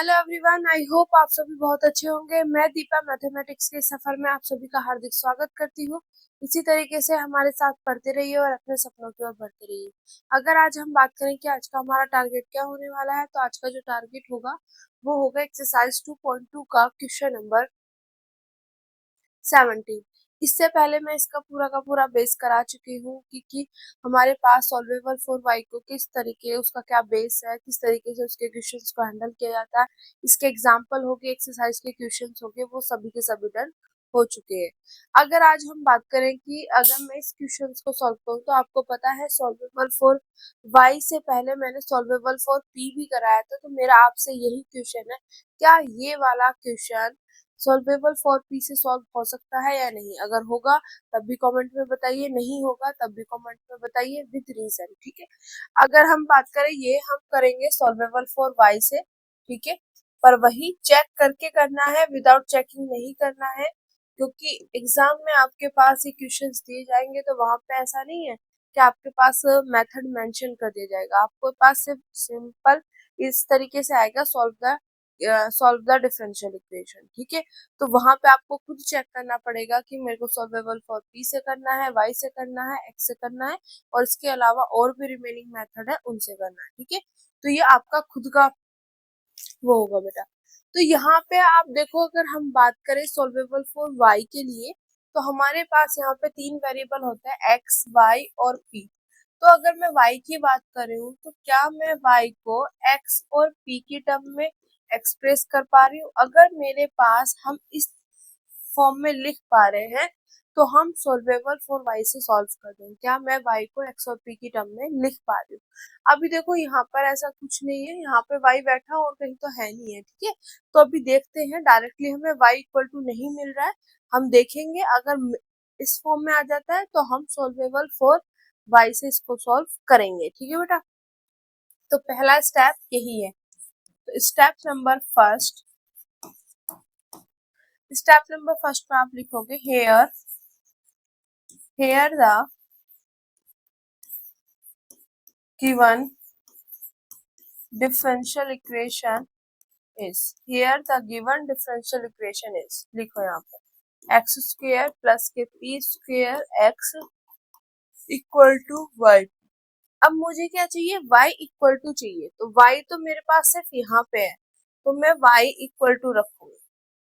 Hello everyone, I hope आप सभी बहुत अच्छे होंगे। मैं दीपा मैथमेटिक्स के सफर में आप सभी का हार्दिक स्वागत करती हूँ। इसी तरीके से हमारे साथ पढ़ते रहिए और अपने सपनों की ओर बढ़ते रहिए। अगर आज हम बात करें कि आज का हमारा टारगेट क्या होने वाला है, तो आज का जो टारगेट होगा वो होगा एक्सरसाइज 2.2 का क्वेश्चन नंबर 17। इससे पहले मैं इसका पूरा का पूरा बेस करा चुकी हूँ कि हमारे पास सॉल्वेबल फॉर वाई को किस तरीके उसका क्या बेस है, किस तरीके से उसके क्वेश्चंस को हैंडल किया जाता है। इसके एग्जांपल हो गए, एक्सरसाइज के क्वेश्चंस हो गए, वो सभी के सभी डन हो चुके हैं। अगर आज हम बात करें कि अगर मैं इस क्वेश्चंस को सॉल्व करूँ, तो आपको पता है सॉल्वेबल फॉर वाई से पहले मैंने सॉल्वेबल फॉर पी भी कराया था। तो मेरा आपसे यही क्वेश्चन है, क्या ये वाला क्वेश्चन सॉल्वेबल फॉर पी से सॉल्व हो सकता है या नहीं? अगर होगा तब भी कमेंट में बताइए, नहीं होगा तब भी कमेंट में बताइए विद रीजन। ठीक है, अगर हम बात करें, ये हम करेंगे सॉल्वेबल फॉर वाई से, ठीक है, पर वही चेक करके करना है, विदाउट चेकिंग नहीं करना है। क्योंकि एग्जाम में आपके पास ये क्वेश्चंस दिए जाएंगे, तो वहां पे ऐसा नहीं है कि आपके पास मेथड मेंशन कर दिया जाएगा। आपके पास सिर्फ सिंपल इस तरीके से आएगा, सॉल्व द डिफरेंशियल इक्वेशन। ठीक है, तो वहां पे आपको खुद चेक करना पड़ेगा कि मेरे को सॉल्वेबल फॉर पी से करना है, वाई से करना है, एक्स से करना है, और इसके अलावा और भी रिमेनिंग मेथड है उनसे करना है। ठीक है, तो ये आपका खुद का वो होगा बेटा। तो यहाँ पे आप देखो, अगर हम बात करें सॉल्वेबल फॉर वाई के लिए, तो हमारे पास यहाँ पे तीन वेरिएबल होते हैं, एक्स, वाई और पी। तो अगर मैं y की बात कर रही हूँ, तो क्या मैं y को x और p की टर्म में एक्सप्रेस कर पा रही हूँ? अगर मेरे पास हम इस फॉर्म में लिख पा रहे हैं, तो हम सॉल्वेबल फॉर y से सॉल्व कर देंगे। क्या मैं y को x और p की टर्म में लिख पा रही हूँ? अभी देखो, यहाँ पर ऐसा कुछ नहीं है, यहाँ पे y बैठा और कहीं तो है नहीं है। ठीक है, तो अभी देखते हैं, डायरेक्टली हमें y इक्वल टू नहीं मिल रहा है। हम देखेंगे, अगर इस फॉर्म में आ जाता है तो हम सॉल्वेबल फॉर वाई से इसको सॉल्व करेंगे। ठीक है बेटा, तो पहला स्टेप यही है। तो स्टेप नंबर फर्स्ट में आप लिखोगे here the given differential equation is लिखो यहाँ पे x square plus k p square x equal to y. अब मुझे क्या चाहिए? y इक्वल टू चाहिए। तो y तो मेरे पास सिर्फ यहाँ पे है, तो मैं y इक्वल टू रखूंगी।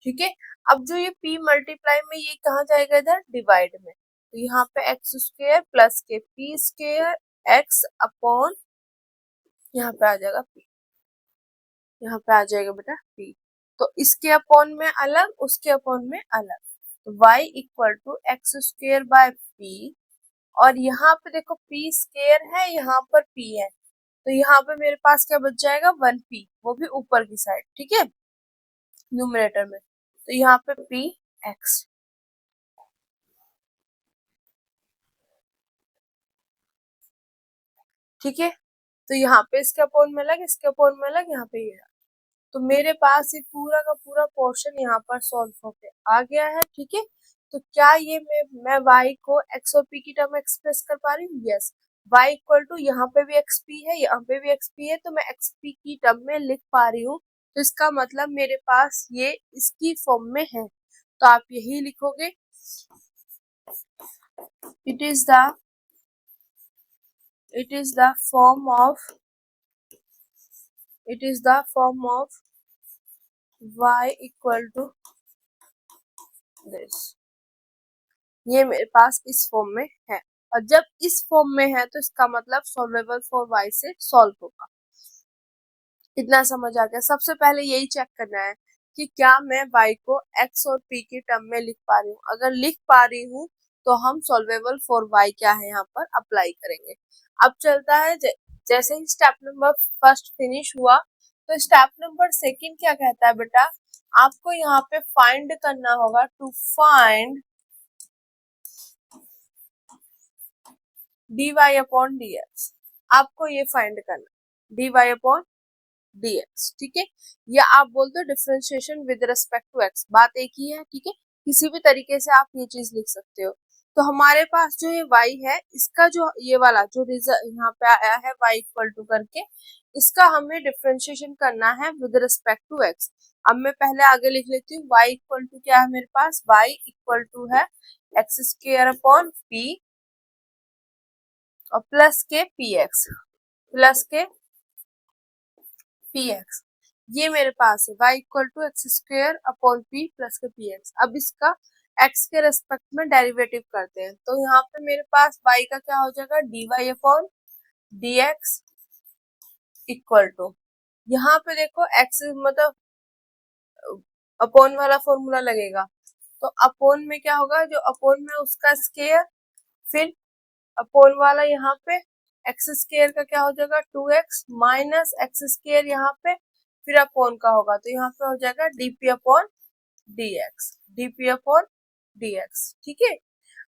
ठीक है, अब जो ये p मल्टीप्लाई में, ये कहाँ जाएगा? इधर डिवाइड में। तो यहाँ पे x square plus k p square x upon, यहाँ पे आ जाएगा p, यहाँ पे आ जाएगा बेटा p। तो इसके अपॉन में अलग, उसके अपॉन में अलग। तो y equal to x square by p, और यहाँ पे देखो p स्क्वेयर है, यहाँ पर p है, तो यहाँ पे मेरे पास क्या बच जाएगा? 1p, वो भी ऊपर की साइड। ठीक है, न्यूमरेटर में। तो यहाँ पे p x। ठीक है, तो यहाँ पे इसके अपॉन में अलग, इसके अपॉन में अलग, यहाँ पे ये। तो मेरे पास ये पूरा का पूरा पोर्शन यहाँ पर सॉल्व होके आ गया है। ठीक है, तो क्या ये मैं y को x और p की टर्म में एक्सप्रेस कर पा रही हूँ? यस। y इक्वल टू, यहाँ पे भी xp है, यहाँ पे भी xp है, तो मैं xp की टर्म में लिख पा रही हूँ। तो इसका मतलब मेरे पास ये इसकी फॉर्म में है। तो आप यही लिखोगे, it is the form of y equal to this. ये मेरे पास इस फॉर्म में है, और जब इस फॉर्म में है तो इसका मतलब सॉल्वेबल फॉर y से सॉल्व होगा। इतना समझ आ गया? सबसे पहले यही चेक करना है कि क्या मैं y को x और p की टर्म में लिख पा रही हूँ। अगर लिख पा रही हूँ तो हम सॉल्वेबल फॉर y क्या है यहाँ पर अप्लाई करेंगे। अब चलता है, जैसे ही स्टेप नंबर फर्स्ट फिनिश हुआ, तो स्टेप नंबर सेकंड क्या कहता है बेटा? आपको यहाँ पे फाइंड करना होगा, to find dy upon dx। आपको ये फाइंड करना dy अपॉन dx। ठीक है, या आप बोल दो differentiation with respect to x, बात एक ही है। ठीक है, किसी भी तरीके से आप ये चीज लिख सकते हो। तो हमारे पास जो ये y है, इसका जो ये वाला जो रिजल्ट यहाँ पे आया है y इक्वल टू करके, इसका हमें डिफरेंशिएशन करना है विद रिस्पेक्ट टू एक्स। अब मैं पहले आगे लिख लेती हूँ, y इक्वल टू क्या है मेरे पास, y इक्वल टू है एक्स स्क्वायर अपॉन पी और plus k p x, plus k p x. ये मेरे पास है y equal to x square upon p plus k p x. अब इसका x के रेस्पेक्ट में डेरिवेटिव करते हैं, तो यहाँ पे मेरे पास y का क्या हो जाएगा, dy upon dx equal to, यहाँ पे देखो x मतलब अपॉन वाला फॉर्मूला लगेगा, तो अपॉन में क्या होगा, जो अपॉन में उसका स्क्वायर, फिर अपॉन वाला यहाँ पे एक्स स्क्वायर का क्या हो जाएगा 2x माइनस एक्स स्क्वायर यहाँ पे, फिर अपॉन का होगा, तो यहाँ पे हो जाएगा dp upon dx, dp upon dx। ठीक है,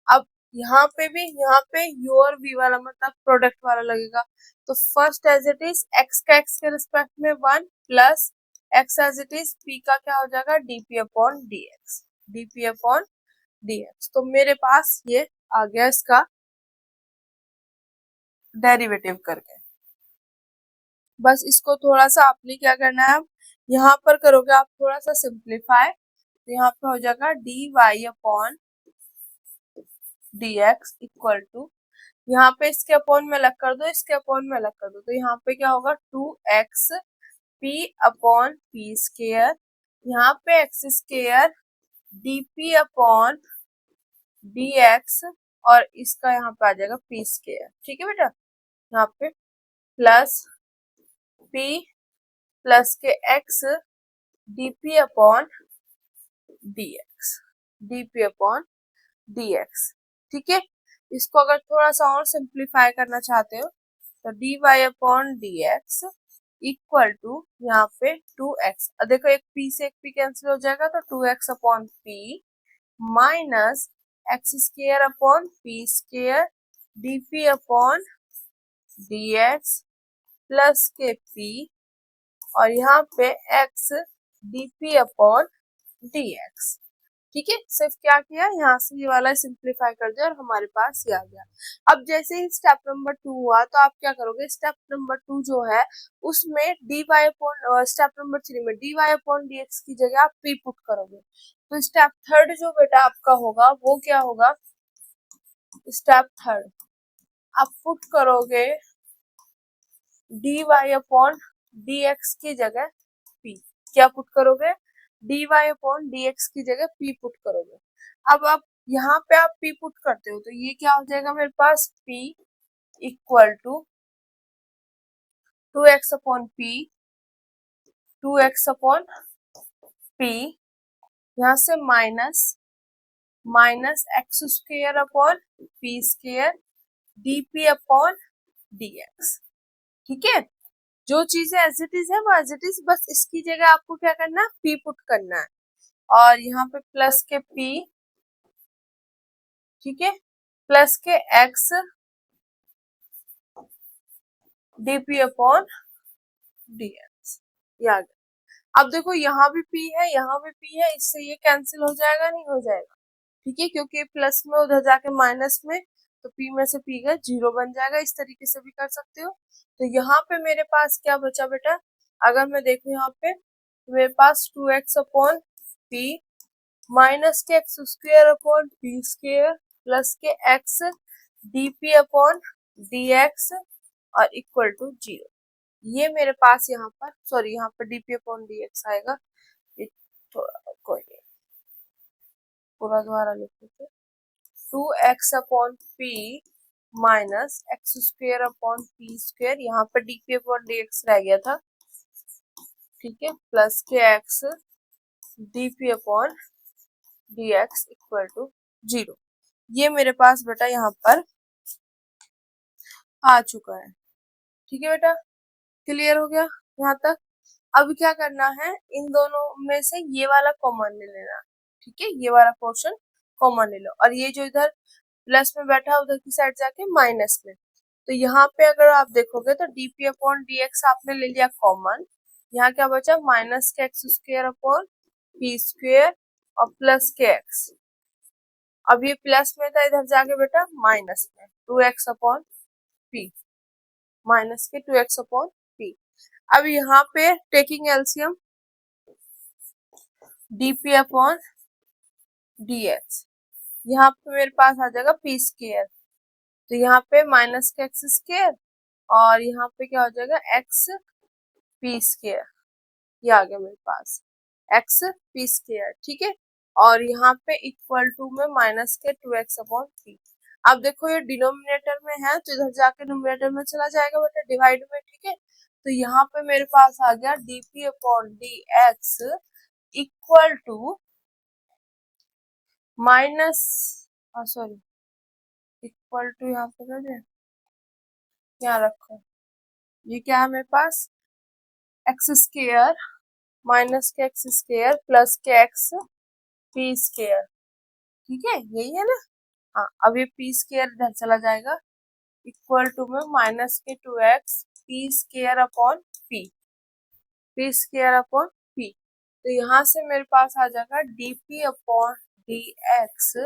अब यहाँ पे भी, यहाँ पे u और v वाला मतलब प्रोडक्ट वाला लगेगा, तो first as it is x का x के रिस्पेक्ट में 1 plus x as it is p का क्या हो जाएगा dp upon dx, dp upon dx। तो मेरे पास ये आ गया इसका डेरिवेटिव करके। बस इसको थोड़ा सा आपने क्या करना है, यहाँ पर करोगे आप थोड़ा सा सिंप्लीफाई, तो यहाँ पे हो जाएगा dy upon dx equal to, यहाँ पे इसके अपॉन में अलग कर दो, इसके अपॉन में अलग कर दो, तो यहाँ पे क्या होगा 2x p upon p square, यहाँ पे x square dp upon dx और इसका यहाँ पे आ जाएगा पी स्क्वायर। ठीक है बेटा, यहाँ पे plus p plus k x dp upon dx, dp upon dx। ठीक है, इसको अगर थोड़ा सा और सिंप्लीफाई करना चाहते हो तो dy upon dx equal to यहाँ पे 2x, देखो एक p से एक p कैंसिल हो जाएगा, तो 2x upon p minus x square upon p square dp upon dx plus के p और यहाँ पे x dp अपॉन dx। ठीक है, सिर्फ क्या किया, यहाँ से ये वाला सिंप्लीफाई कर दिया और हमारे पास ये आ गया। अब जैसे ही स्टेप नंबर 2 हुआ, तो आप क्या करोगे, स्टेप नंबर 2 जो है उसमें dy अपॉन, स्टेप नंबर 3 में dy अपॉन dx की जगह आप p पुट करोगे, तो स्टेप थर्ड जो बेटा आपका होगा वो क्या होगा, स्टेप थर्ड आप पुट करोगे dy अपॉन dx की जगह p, क्या पुट करोगे, dy अपॉन dx की जगह p पुट करोगे। अब आप यहाँ पे आप p पुट करते हो, तो ये क्या हो जाएगा मेरे पास, p equal to 2x upon p, 2x upon p, यहाँ से minus x square upon p square dp upon dx। ठीक है, जो चीजें एज इट इज है वो एज इट इज, बस इसकी जगह आपको क्या करना है, p पुट करना है, और यहाँ पे प्लस के p, ठीक है, plus k x dp upon dx, ये आ गया। अब देखो यहाँ भी p है, यहाँ भी p है, इससे ये कैंसिल हो जाएगा, नहीं हो जाएगा, ठीक है, क्योंकि प्लस में उधर जाके माइनस में, तो p में से p का 0 बन जाएगा, इस तरीके से भी कर सकते हो। तो यहाँ पे मेरे पास क्या बचा बेटा, अगर मैं देखूं यहाँ पे, तो मेरे पास 2x अपॉन p माइनस के x square upon p square plus k x dp upon dx और इक्वल टू 0। ये मेरे पास यहाँ पर, सॉरी यहाँ पर dp अपॉन dx आएगा, ये थोड़ा कोई नहीं, पूरा दोबारा लिख लेते, 2x upon p minus x square upon p square, यहाँ पर dp अपॉन dx रह गया था, ठीक है, plus k x dp upon dx equal to 0। ये मेरे पास बेटा यहाँ पर आ चुका है। ठीक है बेटा, क्लियर हो गया यहाँ तक। अब क्या करना है, इन दोनों में से ये वाला कॉमन ले लेना, ठीक है, ये वाला पोर्शन कॉमन ले लो, और ये जो इधर प्लस में बैठा उधर की साइड जाके माइनस में, तो यहाँ पे अगर आप देखोगे तो dp अपॉन dx आपने ले लिया कॉमन, यहाँ क्या बचा, माइनस के x square upon p square और प्लस के एक्स, अब ये प्लस में था, इधर जाके बेटा माइनस में 2x upon P, minus k 2x upon P. अब यहाँ पे taking LCM dp upon dx, यहाँ पे मेरे पास आ जाएगा पी स्केयर, तो यहाँ पे माइनस का एक्स स्केयर और यहाँ पे क्या हो जाएगा एक्स पी स्केयर, ये आ गया मेरे पास एक्स पी स्केयर, ठीक है। और यहाँ पे इक्वल टू में minus k 2x upon P. अब देखो ये डिनोमिनेटर में है तो इधर जाके न्यूमरेटर में चला जाएगा बेटा डिवाइड में, ठीक है। तो यहाँ पे मेरे पास आ गया dp upon dx equal to minus, sorry equal to यहाँ पे कर दे, यहाँ रखो, ये क्या है मेरे पास एक्स स्केयर माइनस के एक्स स्केयर प्लस के एक्स पी स्केयर, ठीक है यही है ना। हाँ अब ये पी स्केयर इधर चला जाएगा इक्वल टू में minus k 2x p square upon p square upon p. तो यहाँ से मेरे पास आ जाएगा dp upon dx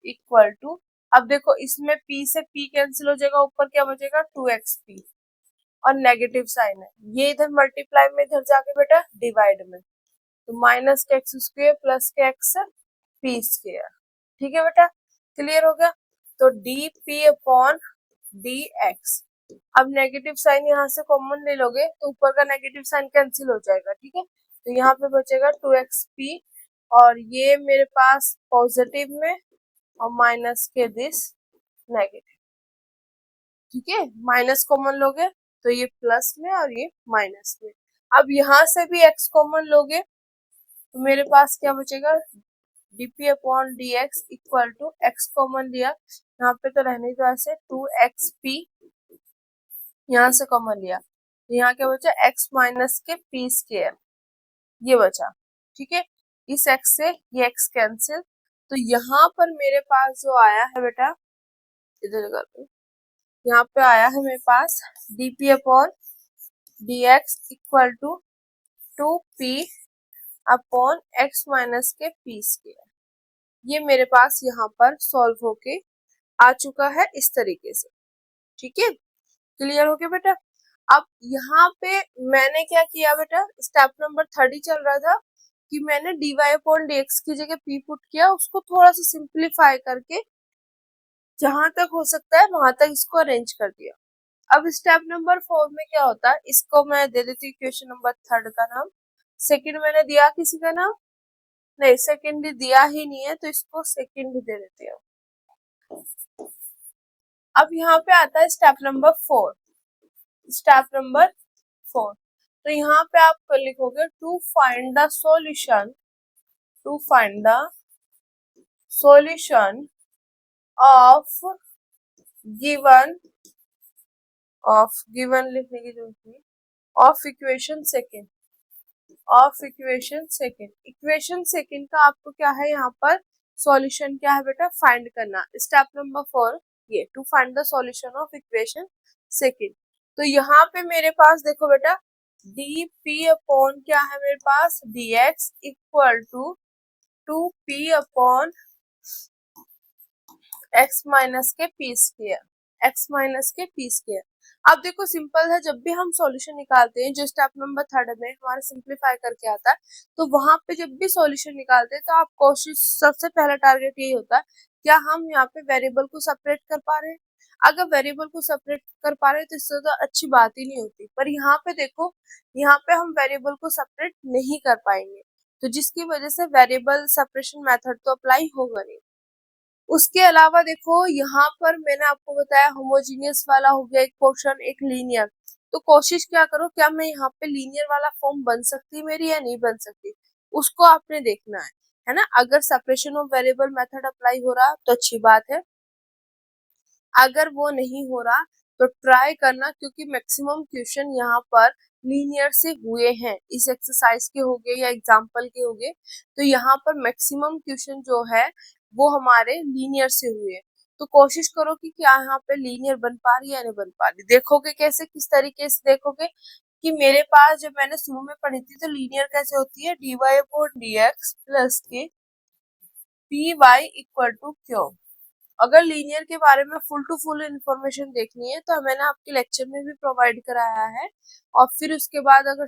equal to, अब देखो इसमें p से p कैंसिल हो जाएगा, ऊपर क्या बचेगा 2xp और नेगेटिव साइन है, ये इधर मल्टीप्लाई में इधर जाके बेटा डिवाइड में, तो माइनस के एक्स स्क्वायर प्लस के एक्स पी स्क्वायर, ठीक है बेटा क्लियर हो गया। तो D P upon d x, अब नेगेटिव साइन यहाँ से कॉमन ले लोगे तो ऊपर का नेगेटिव साइन कैंसिल हो जाएगा, ठीक है। तो यहाँ पे बचेगा 2xp और ये मेरे पास पॉजिटिव में और माइनस के दिस नेगेटिव, ठीक है। माइनस कॉमन लोगे तो ये प्लस में और ये माइनस में। अब यहाँ से भी x कॉमन लोगे तो मेरे पास क्या बचेगा dp upon dx equal to x common लिया, यहाँ पे तो रहने की वजह से 2xp, यहाँ से कॉमन लिया तो यहाँ क्या बचा x minus k p square, ये बचा, ठीक है। इस x से ये x कैंसिल, तो यहाँ पर मेरे पास जो आया है बेटा इधर कर, यहाँ पे आया है मेरे पास dp upon dx equal to 2p upon x minus k p square, ये मेरे पास यहाँ पर सॉल्व होके आ चुका है इस तरीके से, ठीक है क्लियर हो गया बेटा। अब यहाँ पे मैंने क्या किया बेटा, स्टेप नंबर 30 चल रहा था कि मैंने dy अपॉन dx की जगह p पुट किया, उसको थोड़ा सा सिंप्लीफाई करके जहां तक हो सकता है वहां तक इसको अरेंज कर दिया। अब स्टेप नंबर 4 में क्या होता है, इसको मैं दे देती हूँ क्वेश्चन नंबर 3 का नाम, सेकंड मैंने दिया किसी का नाम नहीं, सेकंड दिया ही नहीं है तो इसको सेकंड दे देती हूँ। अब यहाँ पे आता है स्टेप नंबर 4, स्टेप नंबर 4, तो यहाँ पे आप लिखोगे to find the solution, to find the solution of given, of given लिखने की जरूरत नहीं, of equation second, of equation second, equation second का आपको क्या है यहाँ पर सॉल्यूशन क्या है बेटा फाइंड करना। स्टेप नंबर 4 ये to find the solution of equation second. तो यहाँ पे मेरे पास देखो बेटा डी पी अपॉन क्या है मेरे पास d x equal to 2p upon x minus k p square, x minus k p square. अब देखो सिंपल है, जब भी हम सॉल्यूशन निकालते हैं जो स्टेप नंबर 3 में हमारा सिंप्लीफाई करके आता है, तो वहां पे जब भी सॉल्यूशन निकालते हैं तो आप कोशिश, सबसे पहला टारगेट यही होता है क्या हम यहाँ पे वेरिएबल को सेपरेट कर पा रहे हैं। अगर वेरिएबल को सेपरेट कर पा रहे हैं तो इससे तो अच्छी बात ही नहीं होती, पर यहाँ पे देखो यहाँ पे हम वेरिएबल को सेपरेट नहीं कर पाएंगे, तो जिसकी वजह से वेरिएबल सेपरेशन मेथड तो अप्लाई होगा नहीं। उसके अलावा देखो यहाँ पर मैंने आपको बताया होमोजीनियस वाला हो गया एक पोर्शन, एक लीनियर, तो कोशिश क्या करो क्या मैं यहाँ पे लीनियर वाला फॉर्म बन सकती है मेरी या नहीं बन सकती, उसको आपने देखना है ना। अगर separation of variable method apply हो रहा तो अच्छी बात है, अगर वो नहीं हो रहा तो ट्राई करना, क्योंकि मैक्सिमम क्वेश्चन यहाँ पर लीनियर से हुए हैं, इस एक्सरसाइज के हो गए या एग्जाम्पल के हो गए, तो यहाँ पर मैक्सिमम क्वेश्चन जो है वो हमारे लीनियर से हुए हैं। तो कोशिश करो कि क्या यहाँ पे लीनियर बन पा रही है या नहीं बन पा रही। देखोगे कैसे, किस तरीके से देखोगे कि मेरे पास जब मैंने शुरू में पढ़ी थी तो लीनियर कैसे होती है d y upon d x plus k p y equal to q, अगर लीनियर के बारे में फुल टू फुल इंफॉर्मेशन देखनी है तो मैंने आपके लेक्चर में भी प्रोवाइड कराया है, और फिर उसके बाद अगर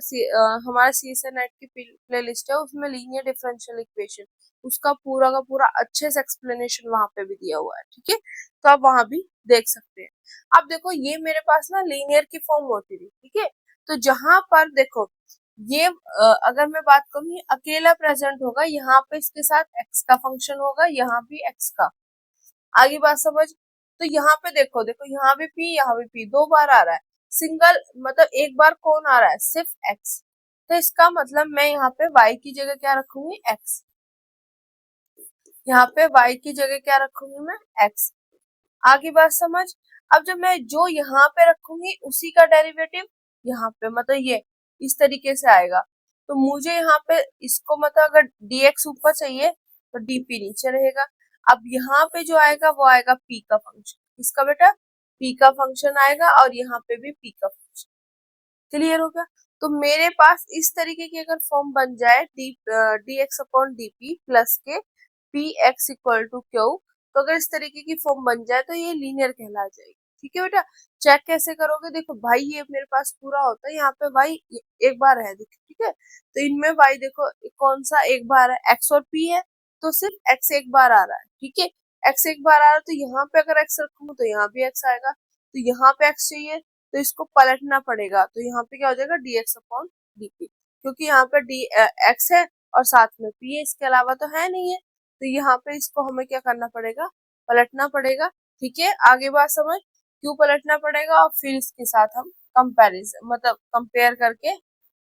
हमारा CSA नेट की प्ले लिस्ट है उसमें लीनियर डिफरेंशियल इक्वेशन उसका का पूरा अच्छे से एक्सप्लेनेशन वहां पे भी दिया हुआ है, ठीक है, तो आप वहां भी देख सकते हैं। अब देखो ये मेरे पास ना लीनियर की फॉर्म होती थी, ठीक है, तो जहां पर देखो ये अगर मैं बात करूँ ये अकेला प्रेजेंट होगा, यहाँ पे इसके साथ x का फंक्शन होगा, यहाँ भी x का, आगे बात समझ। तो यहाँ पे देखो देखो यहाँ भी p यहाँ भी p दो बार आ रहा है, सिंगल मतलब एक बार कौन आ रहा है, सिर्फ x, तो इसका मतलब मैं यहाँ पे y की जगह क्या रखूंगी, x, यहाँ पे y की जगह क्या रखूंगी मैं, x, आगे बात समझ। अब जब मैं जो यहाँ पे रखूंगी उसी का डेरिवेटिव यहाँ पे मतलब ये इस तरीके से आएगा, तो मुझे यहाँ पे इसको मतलब अगर dx ऊपर चाहिए तो dp नीचे रहेगा। अब यहाँ पे जो आएगा वो आएगा p का फंक्शन, इसका बेटा p का फंक्शन आएगा और यहाँ पे भी p का फंक्शन, क्लियर हो गया। तो मेरे पास इस तरीके की अगर फॉर्म बन जाए dx upon dp plus k p x equal to q, तो अगर इस तरीके की फॉर्म बन जाए तो ये लीनियर कहला जाएगी, ठीक है बेटा। चेक कैसे करोगे, देखो भाई ये मेरे पास पूरा होता है, यहाँ पे भाई एक बार है देखो, ठीक है, तो इनमें भाई देखो कौन सा एक बार है, एक्स और पी है, तो सिर्फ एक्स एक बार आ रहा है, ठीक है, एक्स एक बार आ रहा है, तो यहाँ पे अगर एक्स रखूंगा तो यहाँ भी एक्स आएगा, तो यहाँ पे एक्स चाहिए तो इसको पलटना पड़ेगा, तो यहाँ पे क्या हो जाएगा dx अपॉन dt, क्योंकि यहाँ पे डी एक्स है और साथ में p है, इसके अलावा तो है नहीं है, तो यहाँ पे इसको हमें क्या करना पड़ेगा, पलटना पड़ेगा, ठीक है, आगे बात समझ। क्यों पलटना पड़ेगा, और फिर इसके साथ हम कंपैरिजन मतलब कंपेयर करके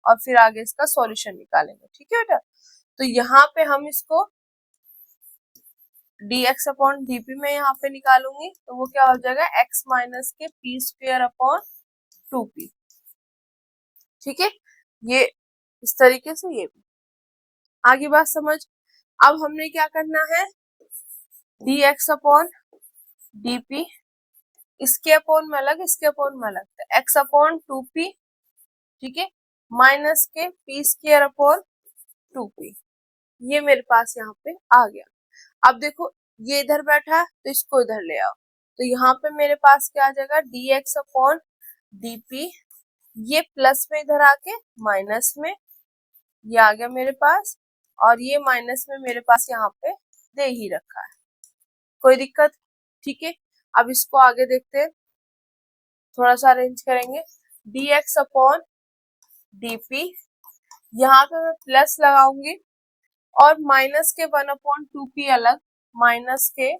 और फिर आगे इसका सॉल्यूशन निकालेंगे, ठीक है बेटा। तो यहाँ पे हम इसको dx अपॉन dp में यहाँ पे निकालूंगी, तो वो क्या हो जाएगा, x minus k p square upon 2p, ठीक है, ये इस तरीके से ये भी आगे बात समझ। अब हमने क्या करना है, dx अपॉन dp, इसके अपॉन में अलग इसके अपॉन में अलग, तो x अपॉन 2p, ठीक है, minus k p square upon 2p, ये मेरे पास यहाँ पे आ गया। अब देखो ये इधर बैठा है तो इसको इधर ले आओ, तो यहाँ पे मेरे पास क्या आ जाएगा, dx अपॉन dp, ये प्लस में इधर आके माइनस में ये आ गया मेरे पास, और ये माइनस में मेरे पास यहाँ पे दे ही रखा है, कोई दिक्कत, ठीक है। अब इसको आगे देखते हैं, थोड़ा सा अरेंज करेंगे, dx अपॉन dp, यहाँ पे मैं प्लस लगाऊंगी और माइनस के 1/2p अलग, माइनस के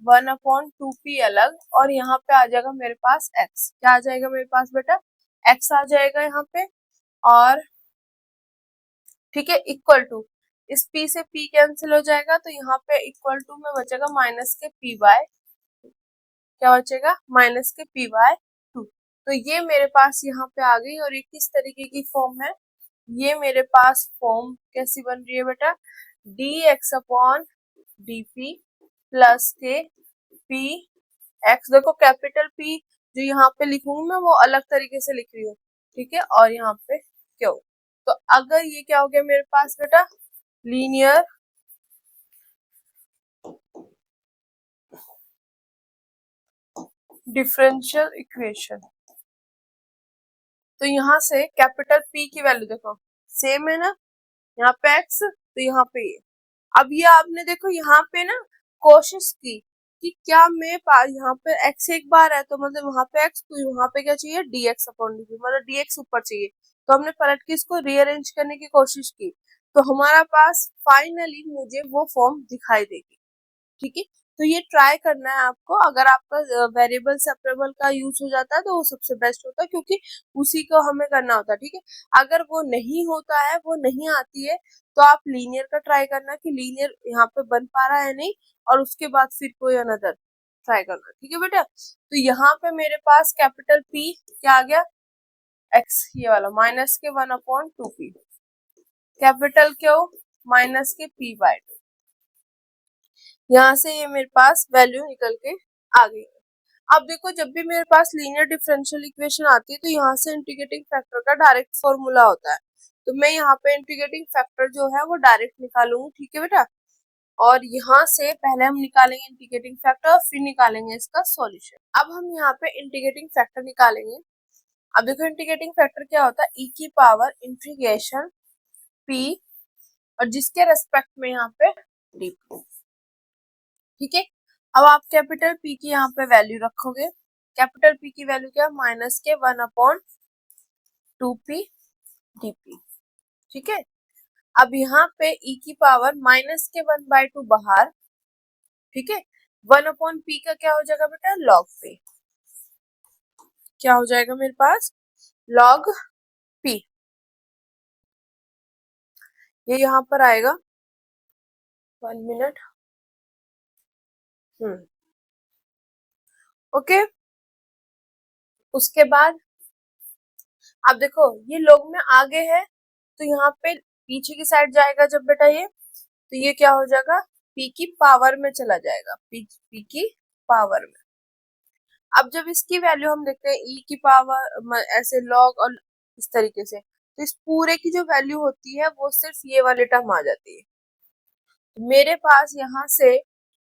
1/2p अलग, और यहाँ पे आ जाएगा मेरे पास x, क्या आ जाएगा मेरे पास बेटा, x आ जाएगा यहाँ पे, और ठीक है इक्वल टू, इस p से p कैंसिल हो जाएगा, तो यहाँ पे इक्वल टू में बचेगा माइनस के p बाय, क्या बचेगा, माइनस के p बाय 2, तो ये मेरे पास यहाँ पे आ गई, और ये किस तरीके की फॉर्म है, ये मेरे पास फॉर्म कैसी बन रही है बेटा, dx अपॉन dp प्लस के p x, देखो कैपिटल P जो यहाँ पे लिखूंगी मैं वो अलग तरीके से लिख रही हूँ, ठीक है, और यहाँ पे क्यों, तो अगर ये क्या हो गया मेरे पास बेटा, लीनियर डिफरेंशियल इक्वेशन, तो यहाँ से कैपिटल P की वैल्यू देखो सेम है ना, यहाँ पे x तो यहाँ पे ये, अब ये आपने देखो यहाँ पे ना कोशिश की कि क्या मेरे पास यहाँ पे x एक बार है, तो मतलब वहां पे x, तो वहां पे क्या चाहिए, dx अपॉन dt, मतलब dx ऊपर चाहिए, तो हमने पलट के इसको रीअरेंज करने की कोशिश की, तो हमारा पास फाइनली मुझे वो फॉर्म दिखाई देगी, ठीक है। तो ये ट्राई करना है आपको, अगर आपका वेरिएबल सेपरेबल का यूज हो जाता है तो वो सबसे बेस्ट होता है, क्योंकि उसी को हमें करना होता है, ठीक है। अगर वो नहीं होता है, वो नहीं आती है, तो आप लीनियर का ट्राई करना कि लीनियर यहाँ पे बन पा रहा है नहीं, और उसके बाद फिर कोई अनदर ट्राई करना, ठीक है बेटा। तो यहाँ पे मेरे पास कैपिटल P क्या आ गया, x, ये वाला माइनस के 1/2p, capital Q minus k p bye 2, यहाँ से ये मेरे पास वैल्यू निकल के आ गई। अब देखो जब भी मेरे पास लीनियर डिफरेंशियल इक्वेशन आती है तो यहाँ से इंटीग्रेटिंग फैक्टर का डायरेक्ट फॉर्मूला होता है, तो मैं यहाँ पे इंटीग्रेटिंग फैक्टर जो है वो डायरेक्ट निकालूंगी, ठीक है बेटा। और यहाँ से पहले हम निकालेंगे इंटीग्रेटिंग फैक्टर और फिर निकालेंगे इसका सॉल्यूशन। अब हम यहाँ पे इंटीग्रेटिंग फैक्टर निकालेंगे। अब देखो इंटीग्रेटिंग फैक्टर क्या होता है, ई की पावर इंटीग्रेशन पी और जिसके रेस्पेक्ट में यहाँ पे डी। ठीक है, अब आप कैपिटल पी की यहाँ पे वैल्यू रखोगे। कैपिटल पी की वैल्यू क्या, माइनस के 1/2p dp। ठीक है, अब यहाँ पे e की पावर माइनस के 1/2 बाहर। ठीक है, 1/p का क्या हो जाएगा बेटा, log p। क्या हो जाएगा मेरे पास, log p। ये यहाँ पर आएगा 1 मिनट। ओके, उसके बाद अब देखो ये log में आगे है तो यहाँ पे पीछे की साइड जाएगा जब बेटा ये, तो ये क्या हो जाएगा, p की पावर में चला जाएगा, p की पावर में। अब जब इसकी वैल्यू हम देखते हैं e की पावर ऐसे log और इस तरीके से, तो इस पूरे की जो वैल्यू होती है वो सिर्फ ये वाले टर्म आ जाती है। मेरे पास यहाँ से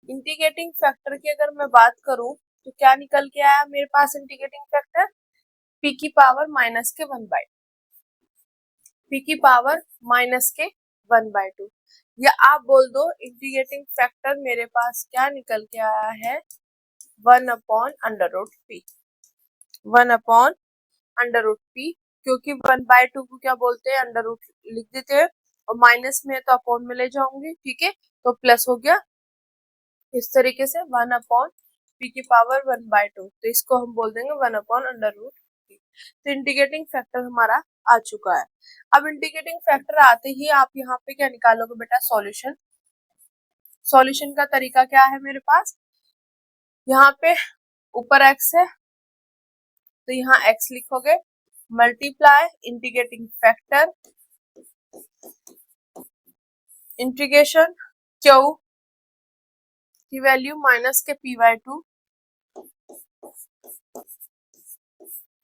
इंटीग्रेटिंग फैक्टर की अगर मैं बात करूं तो क्या निकल के आया मेरे पास इंटीग्रेटिंग फैक्टर, p की पावर माइनस के 1/2, p की पावर माइनस के 1/2, या आप बोल दो इंटीग्रेटिंग फैक्टर मेरे पास क्या निकल के आया है, 1/√p। 1/√p, क्योंकि 1/2 को क्या बोलते हैं, अंडर रूट लिख देते हैं और माइनस में तो अपॉन में ले जाऊंगी। ठीक है, तो प्लस हो गया इस तरीके से 1/p की पावर 1/2, तो इसको हम बोल देंगे 1/√p। तो इंटीग्रेटिंग फैक्टर हमारा आ चुका है। अब इंटीग्रेटिंग फैक्टर आते ही आप यहाँ पे क्या निकालोगे बेटा, सॉल्यूशन। सॉल्यूशन का तरीका क्या है मेरे पास, यहाँ पे ऊपर x है तो यहाँ x लिखोगे, multiply integrating factor integration q की वैल्यू माइनस के p/2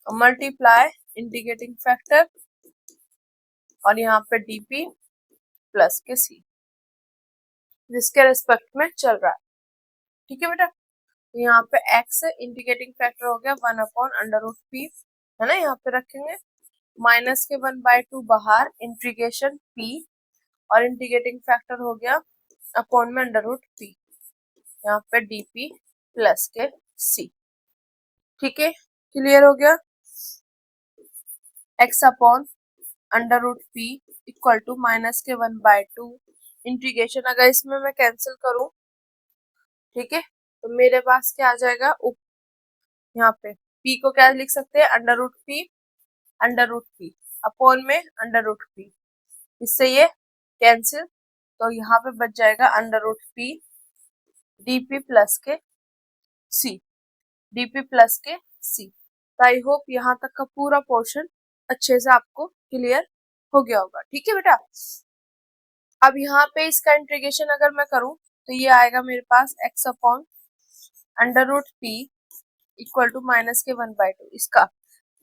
मल्टीप्लाई इंटीग्रेटिंग फैक्टर और यहाँ पे dp प्लस के c, जिसके रेस्पेक्ट में चल रहा है। ठीक है बेटा, तो यहाँ पे x इंटीग्रेटिंग फैक्टर हो गया 1/√p, है ना, यहाँ पे रखेंगे माइनस के 1/2 बाहर, इंटीग्रेशन p और इंटीग्रेटिंग फैक्टर हो गया अपॉन में √p, यहाँ पे dp प्लस के c। ठीक है, क्लियर हो गया। x upon √p equal to minus k 1/2 integration, अगर इसमें मैं कैंसिल करूं, ठीक है, तो मेरे पास क्या आ जाएगा, यहाँ पे p को क्या लिख सकते हैं, √p अपॉन में √p, इससे ये कैंसिल, तो यहाँ पे बच जाएगा √p dp प्लस के c, dp प्लस के c। तो आई होप यहाँ तक का पूरा पोर्शन अच्छे से आपको क्लियर हो गया होगा। ठीक है बेटा, अब यहाँ पे इसका इंटीग्रेशन अगर मैं करूं तो ये आएगा मेरे पास x upon √p equal to minus k 1/2, इसका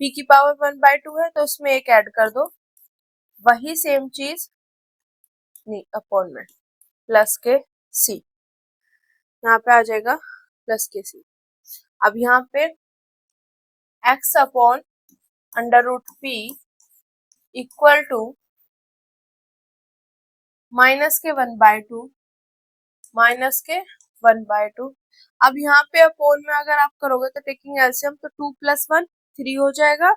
p की पावर 1/2 है तो उसमें एक ऐड कर दो, वही सेम चीज नहीं अपॉन में प्लस के c, यहाँ पे आ जाएगा प्लस के c। अब यहाँ पे x upon √p equal to minus k 1/2 minus k 1/2। अब यहाँ पे अपॉन में अगर आप करोगे तो टेकिंग एलसीएम तो 2 + 1 3 हो जाएगा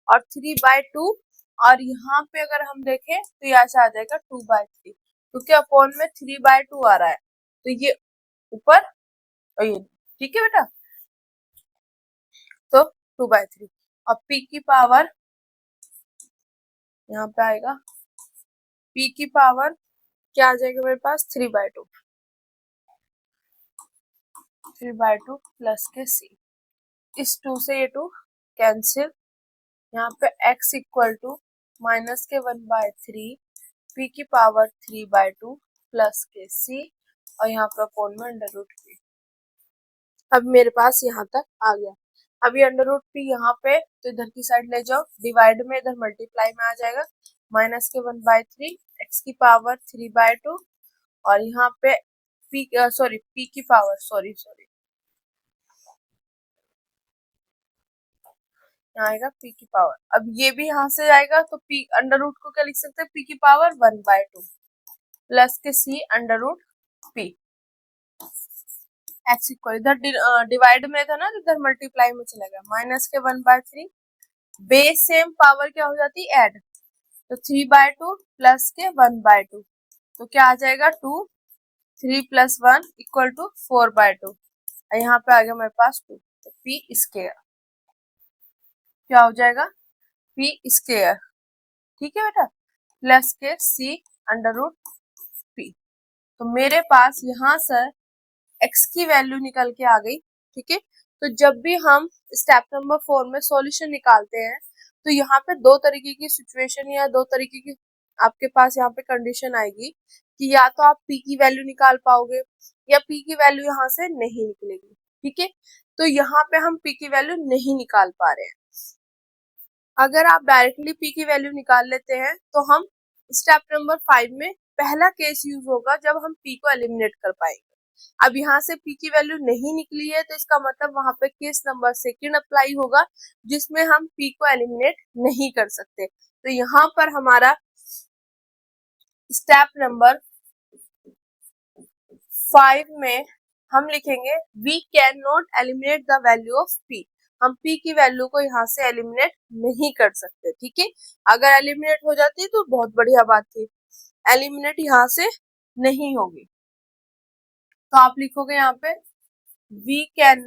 और 3/2, और यहाँ पे अगर हम देखें तो यहाँ से आ जाएगा 2/3, क्योंकि अपॉन में 3/2 आ रहा है तो ये ऊपर और ये, ठीक है बेटा, तो 2/3 और p की पावर यहाँ पे आएगा, p की पावर क्या आ जाएगा मेरे पास, 3/2 प्लस के c, इस 2 से ये 2 कैंसिल, यहाँ पे x इक्वल टू माइनस के 1/3 p की पावर 3/2 प्लस के c और यहाँ पे अपॉन में √p। अब मेरे पास यहाँ तक आ गया। अब ये √p यहाँ पे तो इधर की साइड ले जाओ, डिवाइड में इधर मल्टीप्लाई में आ जाएगा, माइनस के 1/3 x की पावर 3/2 और यहाँ पे पी सॉरी पी की पावर सॉरी यहाँ आएगा पी की पावर। अब ये भी यहाँ से आएगा तो पी अंडर रूट को क्या लिख सकते हैं, पी की power 1/2 plus k c under root p x equal, इधर डिवाइड में था ना तो इधर मल्टीप्लाई में चला गया, माइनस के 1/3 बेस सेम पावर क्या हो जाती है ऐड, तो 3/2 प्लस के 1/2 तो क्या आ जाएगा 2, 3 + 1 = 4/2 और यहाँ पे आ गया मेरे पास 2, तो पी स्क्वायर क्या हो जाएगा पी स्क्वायर, ठीक है बेटा, plus k c under root p. तो मेरे पास यहाँ से x की वैल्यू निकल के आ गई, ठीक है। तो जब भी हम स्टेप नंबर 4 में सॉल्यूशन निकालते हैं तो यहाँ पे दो तरीके की सिचुएशन या दो तरीके की आपके पास यहाँ पे कंडीशन आएगी कि या तो आप p की वैल्यू निकाल पाओगे या p की वैल्यू यहाँ से नहीं निकलेगी, ठीक है। तो यहाँ पे हम p की वैल्यू नहीं निकाल पा रहे हैं। अगर आप डायरेक्टली p की वैल्यू निकाल लेते हैं तो हम स्टेप नंबर 5 में पहला केस यूज होगा जब हम p को एलिमिनेट कर पाएंगे। अब यहाँ से p की वैल्यू नहीं निकली है तो इसका मतलब वहां पे केस नंबर सेकंड अप्लाई होगा जिसमें हम p को एलिमिनेट नहीं कर सकते। तो यहाँ पर हमारा स्टेप नंबर 5 में हम लिखेंगे we can not eliminate the value of p, हम p की वैल्यू को यहाँ से एलिमिनेट नहीं कर सकते, ठीक है। अगर एलिमिनेट हो जाती तो बहुत बढ़िया बात थी, एलिमिनेट यहाँ से नहीं होगी। तो आप लिखोगे यहाँ पे we can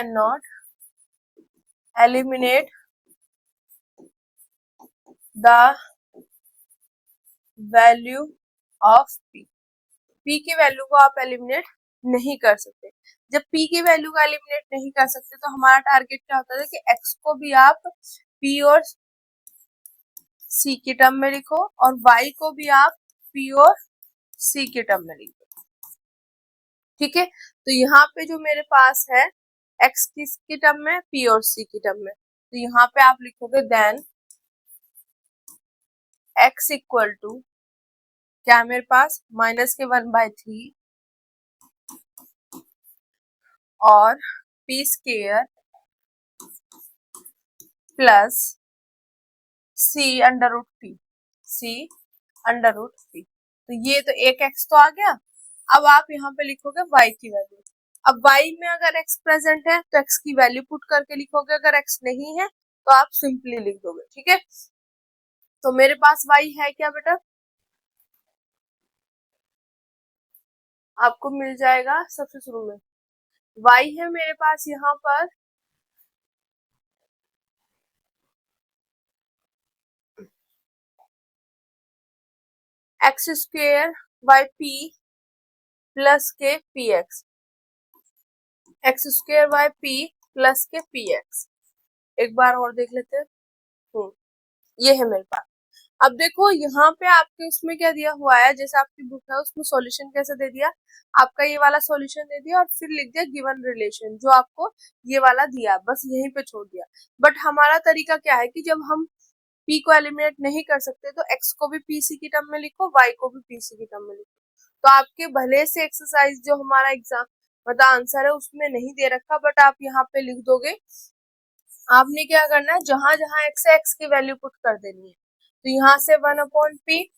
not eliminate the value of p, p की वैल्यू को आप एलिमिनेट नहीं कर सकते। जब p की वैल्यू को एलिमिनेट नहीं कर सकते तो हमारा टारगेट क्या होता है कि x को भी आप p और c की टर्म में लिखो और y को भी आप p और c की टर्म में लिखो, ठीक है। तो यहाँ पे जो मेरे पास है x किसकी टर्म में, p और c की टर्म में, तो यहाँ पे आप लिखोगे देन x इक्वल टू क्या मेरे पास माइनस के 1/3 और p square plus c under root p. तो ये तो एक x तो आ गया। अब आप यहाँ पे लिखोगे y की वैल्यू। अब y में अगर x प्रेजेंट है तो x की वैल्यू पुट करके लिखोगे, अगर x नहीं है तो आप सिंपली लिख दोगे, ठीक है। तो मेरे पास y है क्या बेटा, आपको मिल जाएगा सबसे शुरू में y है मेरे पास यहाँ पर x square by p plus k p x, x square by p plus k p x. एक बार और देख लेते हैं, ये है मेरे पास। अब देखो यहाँ पे आपके उसमें क्या दिया हुआ है, जैसे आपकी बुक है उसमें सॉल्यूशन कैसे दे दिया, आपका ये वाला सॉल्यूशन दे दिया और फिर लिख दिया गिवन रिलेशन, जो आपको ये वाला दिया बस यहीं पे छोड़ दिया। बट हमारा तरीका क्या है कि जब हम p को एलिमिनेट नहीं कर सकते तो x को भी pc की टर्म में लिखो, y को भी pc की टर्म में लिखो। तो आपके भले से एक्सरसाइज जो हमारा एग्जाम मतलब आंसर है उसमें नहीं दे रखा, बट आप यहाँ पे लिख दोगे। आपने क्या करना है, जहां जहां x है x की वैल्यू पुट कर देनी है। तो यहाँ से 1/p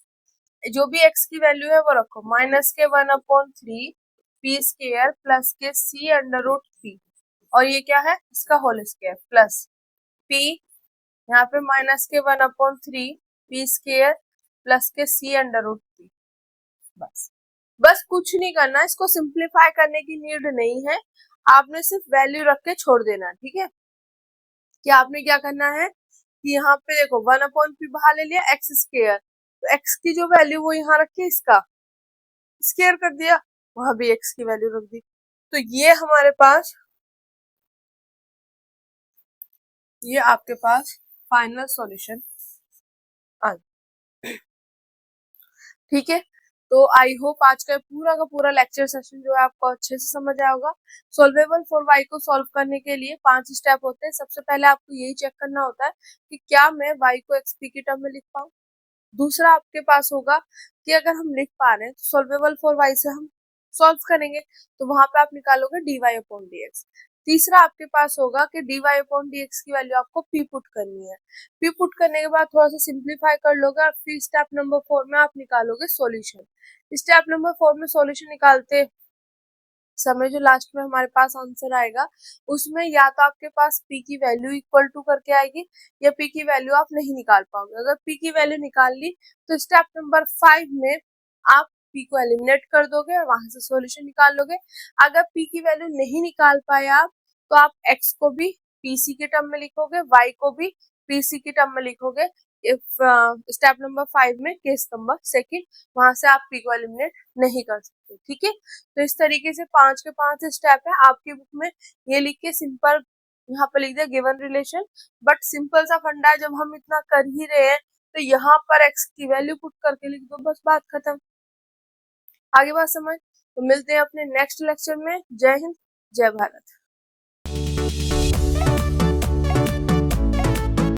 जो भी x की वैल्यू है वो रखो, माइनस के 1/3 p स्क्वायर प्लस के c अंडर रूट p और ये क्या है इसका होल स्क्वायर प्लस p यहाँ पे माइनस के 1/3 p स्क्वायर प्लस के c अंडर रूट p। बस कुछ नहीं करना, इसको सिंप्लीफाई करने की नीड नहीं है, आपने सिर्फ वैल्यू रख के छोड़ देना, ठीक है। कि आपने क्या करना है कि यहाँ पे देखो 1/p बाहर ले लिया एक्स स्क्वायर, तो x की जो वैल्यू वो यहाँ रख के इसका स्क्वायर कर दिया, वहां भी x की वैल्यू रख दी। तो ये हमारे पास ये आपके पास फाइनल सॉल्यूशन आ, ठीक है। तो आई होप आज का पूरा लेक्चर सेशन जो है आपको अच्छे से समझ आया होगा। सॉल्वेबल फॉर y को सॉल्व करने के लिए 5 स्टेप होते हैं। सबसे पहले आपको यही चेक करना होता है कि क्या मैं y को xp की टर्म में लिख पाऊँ, दूसरा आपके पास होगा कि अगर हम लिख पा रहे हैं तो सॉल्वेबल फॉर वाई से हम सॉल्व करेंगे, तो वहां पे आप निकालोगे dy अपॉन dx। तीसरा आपके पास होगा कि dy अपॉन dx की वैल्यू आपको p पुट करनी है। p पुट करने के बाद थोड़ा सा सिंप्लीफाई कर लोगे और फिर स्टेप नंबर 4 में आप निकालोगे सॉल्यूशन। स्टेप नंबर 4 में सॉल्यूशन निकालते समय जो लास्ट में हमारे पास आंसर आएगा, उसमें या तो आपके पास p की वैल्यू इक्वल टू करके आएगी या p की वैल्यू आप नहीं निकाल पाओगे। अगर p की वैल्यू निकाल ली तो स्टेप नंबर 5 में आप p को एलिमिनेट कर दोगे और वहां से सॉल्यूशन निकाल लोगे। अगर p की वैल्यू नहीं निकाल पाए आप, तो आप x को भी pc के टर्म में लिखोगे, y को भी pc के टर्म में लिखोगे। इफ स्टेप नंबर 5 में केस नंबर सेकंड, वहां से आप p को एलिमिनेट नहीं कर सकते। ठीक है, तो इस तरीके से 5 के 5 स्टेप है। आपकी बुक में ये लिख के सिंपल यहाँ पर लिख दिया गिवन रिलेशन, बट सिंपल सा फंडा है, जब हम इतना कर ही रहे हैं तो यहाँ पर x की वैल्यू पुट करके लिख दो, बस बात खत्म। आगे बात समझ। तो मिलते हैं अपने नेक्स्ट लेक्चर में। जय हिंद, जय भारत।